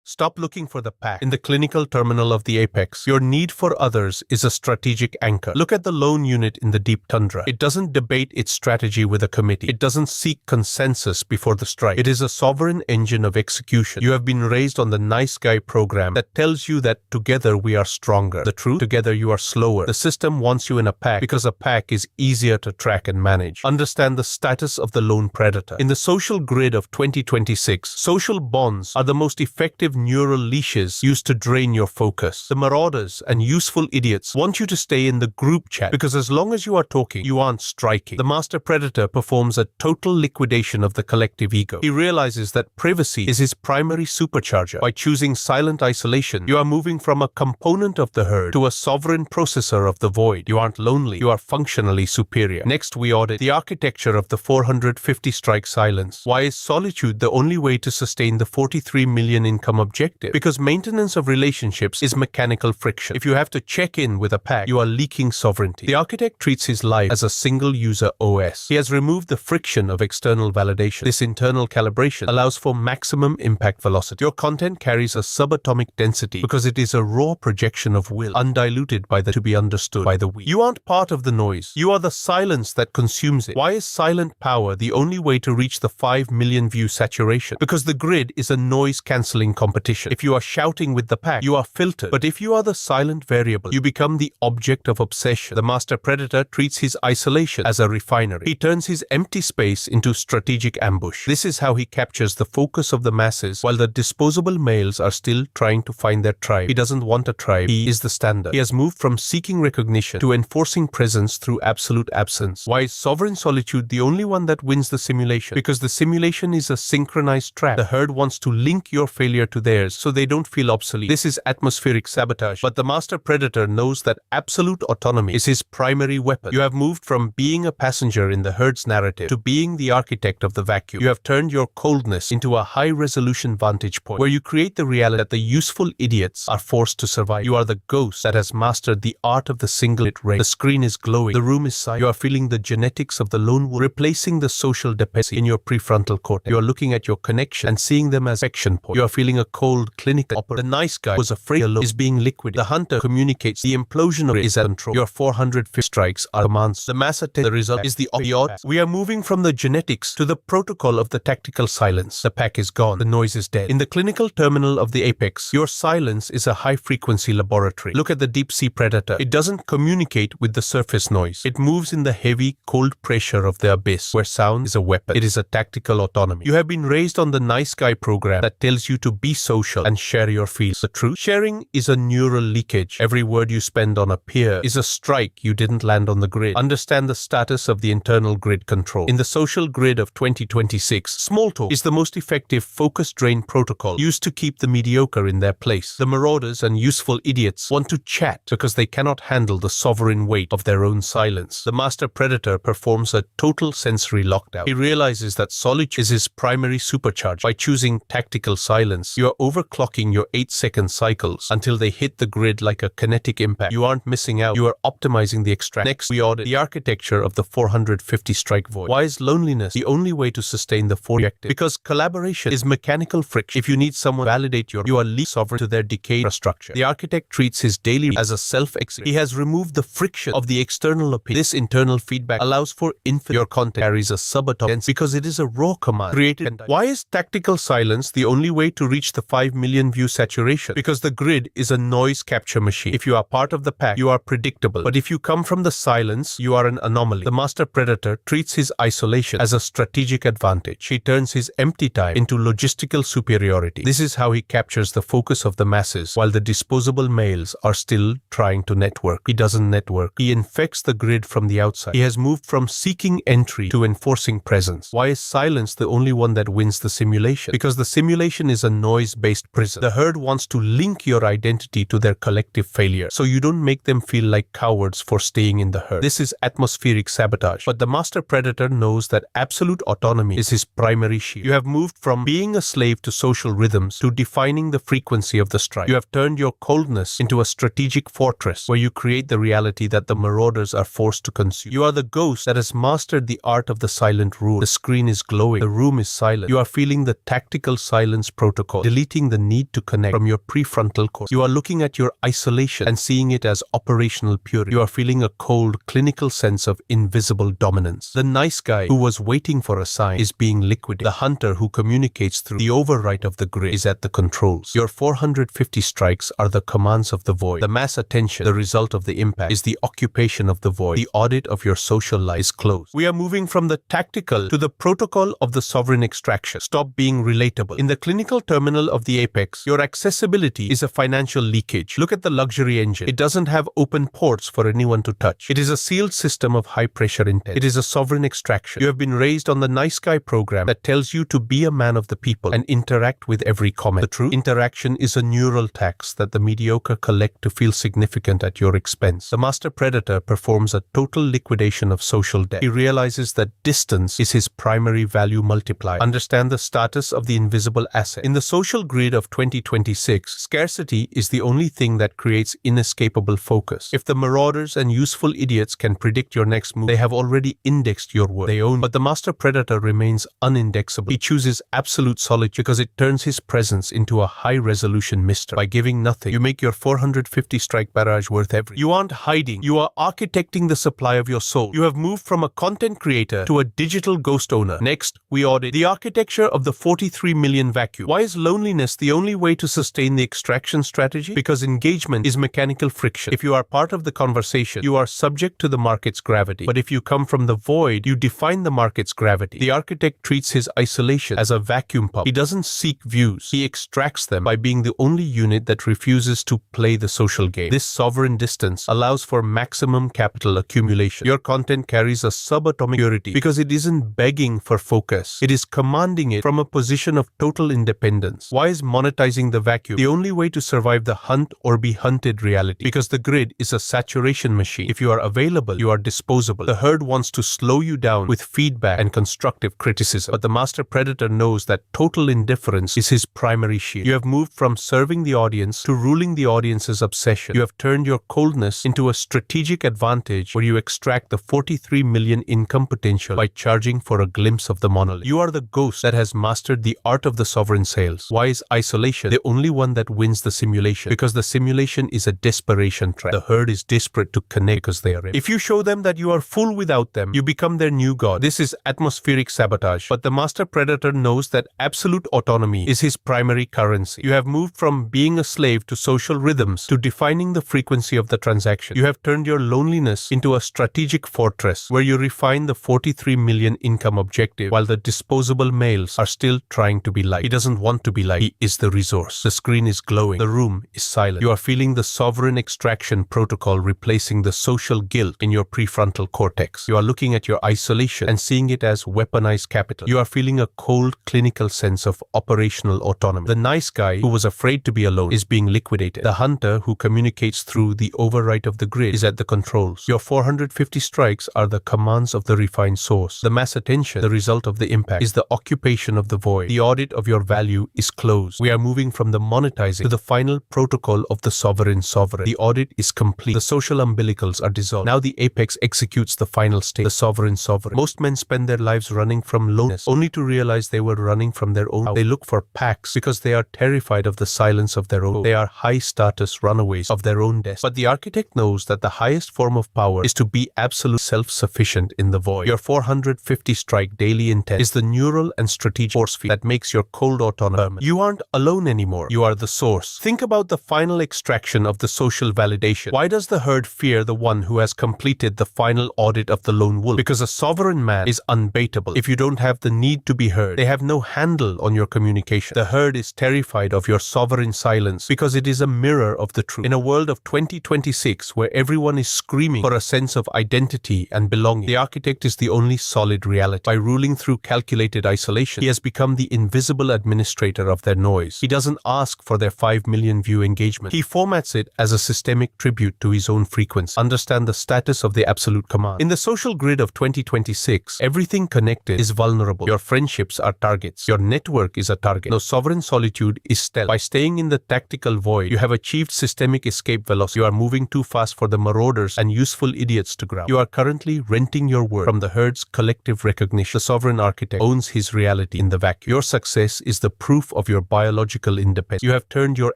Stop looking for the pack. In the clinical terminal of the apex, your need for others is a strategic anchor. Look at the lone unit in the deep tundra. It doesn't debate its strategy with a committee. It doesn't seek consensus before the strike. It is a sovereign engine of execution. You have been raised on the nice guy program that tells you that together we are stronger. The truth? Together you are slower. The system wants you in a pack because a pack is easier to track and manage. Understand the status of the lone predator. In the social grid of 2026, social bonds are the most effective neural leashes used to drain your focus. The marauders and useful idiots want you to stay in the group chat because as long as you are talking, you aren't striking. The master predator performs a total liquidation of the collective ego. He realizes that privacy is his primary supercharger. By choosing silent isolation, you are moving from a component of the herd to a sovereign processor of the void. You aren't lonely, you are functionally superior. Next, we audit the architecture of the 450 strike silence. Why is solitude the only way to sustain the 43 million income objective? Because maintenance of relationships is mechanical friction. If you have to check in with a pack, you are leaking sovereignty. The architect treats his life as a single user OS. He has removed the friction of external validation. This internal calibration allows for maximum impact velocity. Your content carries a subatomic density because it is a raw projection of will, undiluted by the to be understood by the we. You aren't part of the noise. You are the silence that consumes it. Why is silent power the only way to reach the 5 million view saturation? Because the grid is a noise-cancelling competition. If you are shouting with the pack, you are filtered. But if you are the silent variable, you become the object of obsession. The master predator treats his isolation as a refinery. He turns his empty space into strategic ambush. This is how he captures the focus of the masses while the disposable males are still trying to find their tribe. He doesn't want a tribe. He is the standard. He has moved from seeking recognition to enforcing presence through absolute absence. Why is sovereign solitude the only one that wins the simulation? Because the simulation is a synchronized trap. The herd wants to link your failure to theirs so they don't feel obsolete. This is atmospheric sabotage. But the master predator knows that absolute autonomy is his primary weapon. You have moved from being a passenger in the herd's narrative to being the architect of the vacuum. You have turned your coldness into a high-resolution vantage point where you create the reality that the useful idiots are forced to survive. You are the ghost that has mastered the art of the single-hit race. The screen is glowing. The room is silent. You are feeling the genetics of the lone wolf, replacing the social dependency in your prefrontal cortex. You are looking at your connection and seeing them as action points. You are feeling a cold, clinical opera. The nice guy was afraid alone is being liquidated. The hunter communicates. The implosion of it is at control. Your 450 strikes are commands. The mass attempt. The result is the odds. We are moving from the genetics to the protocol of the tactical silence. The pack is gone. The noise is dead. In the clinical terminal of the apex, your silence is a high-frequency laboratory. Look at the deep-sea predator. It doesn't communicate with the surface noise. It moves in the heavy, cold pressure of the abyss, where sound is a weapon. It is a tactical autonomy. You have been raised on the nice guy program that tells you to be social and share your feels. The truth? Sharing is a neural leakage. Every word you spend on a peer is a strike you didn't land on the grid. Understand the status of the internal grid control. In the social grid of 2026, small talk is the most effective focus drain protocol used to keep the mediocre in their place. The marauders and useful idiots want to chat because they cannot handle the sovereign weight of their own silence. The master predator performs a total sensory lockdown. He realizes that solitude is his primary supercharge. By choosing tactical silence, you are overclocking your 8-second cycles until they hit the grid like a kinetic impact. You aren't missing out. You are optimizing the extract. Next, we audit the architecture of the 450 strike void. Why is loneliness the only way to sustain the 4 objective? Because collaboration is mechanical friction. If you need someone to validate you are least sovereign to their decayed infrastructure. The architect treats his daily as a self-exit. He has removed the friction of the external opinion. This internal feedback allows for infinite. Your content carries a subatomic because it is a raw command created. Why is tactical silence the only way to reach the 5 million view saturation? Because the grid is a noise capture machine. If you are part of the pack, you are predictable. But if you come from the silence, you are an anomaly. The master predator treats his isolation as a strategic advantage. He turns his empty time into logistical superiority. This is how he captures the focus of the masses while the disposable males are still trying to network. He doesn't network. He infects the grid from the outside. He has moved from seeking entry to enforcing presence. Why is silence the only one that wins the simulation? Because the simulation is a noise-based prison. The herd wants to link your identity to their collective failure, so you don't make them feel like cowards for staying in the herd. This is atmospheric sabotage. But the master predator knows that absolute autonomy is his primary shield. You have moved from being a slave to social rhythms to defining the frequency of the strike. You have turned your coldness into a strategic fortress where you create the reality that the marauders are forced to consume. You are the ghost that has mastered the art of the silent rule. The screen is glowing. The room is silent. You are feeling the tactical silence protocol deleting the need to connect from your prefrontal cortex. You are looking at your isolation and seeing it as operational purity. You are feeling a cold, clinical sense of invisible dominance. The nice guy who was waiting for a sign is being liquidated. The hunter who communicates through the override of the grid is at the controls. Your 450 strikes are the commands of the void. The mass attention, the result of the impact, is the occupation of the void. The audit of your social life is closed. We are moving from the tactical to the protocol of the sovereign extraction. Stop being relatable. In the clinical terminal of the apex, your accessibility is a financial leakage. Look at the luxury engine. It doesn't have open ports for anyone to touch. It is a sealed system of high-pressure intent. It is a sovereign extraction. You have been raised on the nice guy program that tells you to be a man of the people and interact with every comment. The true interaction is a neural tax that the mediocre collect to feel significant at your expense. The master predator performs a total liquidation of social debt. He realizes that distance is his primary value multiplier. Understand the status of the invisible asset. In the social grid of 2026, scarcity is the only thing that creates inescapable focus. If the marauders and useful idiots can predict your next move, they have already indexed your worth. They own, but the master predator remains unindexable. He chooses absolute solitude because it turns his presence into a high-resolution mystery. By giving nothing, you make your 450 strike barrage worth everything. You aren't hiding. You are architecting the supply of your soul. You have moved from a content creator to a digital ghost owner. Next, we audit the architecture of the 43 million vacuum. Why is loneliness the only way to sustain the extraction strategy? Because engagement is mechanical friction. If you are part of the conversation, you are subject to the market's gravity. But if you come from the void, you define the market's gravity. The architect treats his isolation as a vacuum pump. He doesn't seek views. He extracts them by being the only unit that refuses to play the social game. This sovereign distance allows for maximum capital accumulation. Your content carries a subatomic purity because it isn't begging for focus. It is commanding it from a position of total independence. Why is monetizing the vacuum the only way to survive the hunt or be hunted reality? Because the grid is a saturation machine. If you are available, you are disposable. The herd wants to slow you down with feedback and constructive criticism. But the master predator knows that total indifference is his primary shield. You have moved from serving the audience to ruling the audience's obsession. You have turned your coldness into a strategic advantage where you extract the 43 million income potential by charging for a glimpse of the monolith. You are the ghost that has mastered the art of the sovereign sales. Why is isolation the only one that wins the simulation? Because the simulation is a desperation trap. The herd is desperate to connect because they are. If you show them that you are full without them, you become their new god. This is atmospheric sabotage. But the master predator knows that absolute autonomy is his primary currency. You have moved from being a slave to social rhythms to defining the frequency of the transaction. You have turned your loneliness into a strategic fortress where you refine the 43 million income objective while the disposable males are still trying to be liked. He doesn't want to be liked. He is the resource. The screen is glowing. The room is silent. You are feeling the sovereign extraction protocol replacing the social guilt in your prefrontal cortex. You are looking at your isolation and seeing it as weaponized capital. You are feeling a cold, clinical sense of operational autonomy. The nice guy who was afraid to be alone is being liquidated. The hunter who communicates through the override of the grid is at the controls. Your 450 strikes are the commands of the refined source. The mass attention, the result of the impact, is the occupation of the void. The audit of your value is closed. We are moving from the monetizing to the final protocol of the sovereign. The audit is complete. The social umbilicals are dissolved. Now the apex executes the final state, the sovereign. Most men spend their lives running from loneliness, only to realize they were running from their own. They look for packs because they are terrified of the silence of their own. They are high-status runaways of their own death. But the architect knows that the highest form of power is to be absolute self-sufficient in the void. Your 450 strike daily intent is the neural and strategic force field that makes your cold autonomy. You aren't alone anymore. You are the source. Think about the final extraction of the social validation. Why does the herd fear the one who has completed the final audit of the lone wolf? Because a sovereign man is unbaitable. If you don't have the need to be heard, they have no handle on your communication. The herd is terrified of your sovereign silence because it is a mirror of the truth. In a world of 2026 where everyone is screaming for a sense of identity and belonging, the architect is the only solid reality. By ruling through calculated isolation, he has become the invisible administrator of their noise. He doesn't ask for their 5 million view engagement. He formats it as a systemic tribute to his own frequency. Understand the status of the absolute command. In the social grid of 2026, everything connected is vulnerable. Your friendships are targets. Your network is a target. No, sovereign solitude is stealth. By staying in the tactical void, you have achieved systemic escape velocity. You are moving too fast for the marauders and useful idiots to grab. You are currently renting your worth from the herd's collective recognition. The sovereign architect owns his reality in the vacuum. Your success is the proof of of your biological independence. You have turned your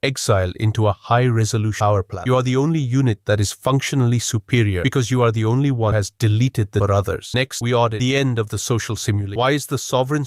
exile into a high-resolution power plant. You are the only unit that is functionally superior because you are the only one who has deleted the for others. Next, we audit the end of the social simulation. Why is the sovereign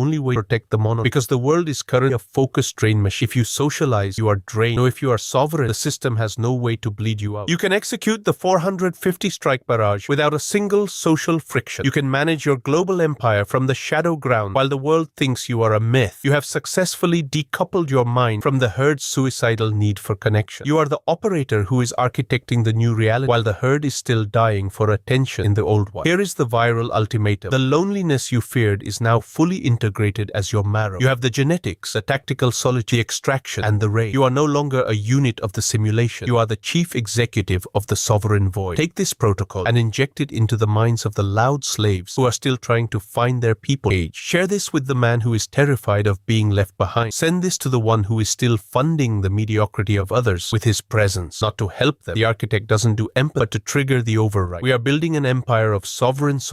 only way to protect the monarch? Because the world is currently a focused drain machine. If you socialize, you are drained. No, if you are sovereign, the system has no way to bleed you out. You can execute the 450 strike barrage without a single social friction. You can manage your global empire from the shadow ground while the world thinks you are a myth. You have successfully decoupled your mind from the herd's suicidal need for connection. You are the operator who is architecting the new reality while the herd is still dying for attention in the old one. Here is the viral ultimatum. The loneliness you feared is now fully integrated as your marrow. You have the genetics, the tactical solitude, the extraction, and the raid. You are no longer a unit of the simulation. You are the chief executive of the sovereign void. Take this protocol and inject it into the minds of the loud slaves who are still trying to find their people age. Share this with the man who is terrified of being left behind. Send this to the one who is still funding the mediocrity of others with his presence, not to help them. The architect doesn't do empathy, but to trigger the override. We are building an empire of sovereigns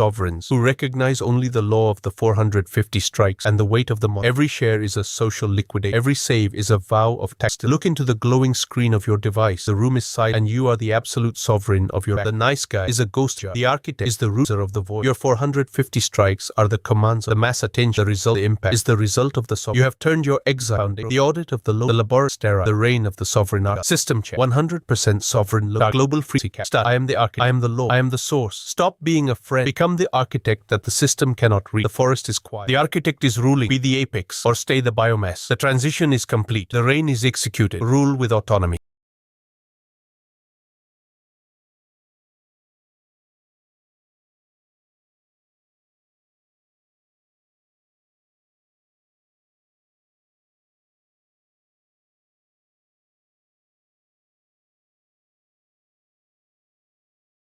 who recognize only the law of the 450 strikes and the weight of the money. Every share is a social liquidation. Every save is a vow of tax. Look into the glowing screen of your device. The room is silent and you are the absolute sovereign of your back. The nice guy is a ghost jar. The architect is the ruler of the void. Your 450 strikes are the commands of the mass attention. The result, the impact, is the result of the sovereign. You have turned your exile, the audit of the law, the laboratory, sterile, the reign of the sovereign arc. System check. 100% sovereign law. Global free cap. Start. I am the architect. I am the law. I am the source. Stop being a friend. Become the architect that the system cannot reach. The forest is quiet. The architect is ruling. Be the apex or stay the biomass. The transition is complete. The reign is executed. Rule with autonomy.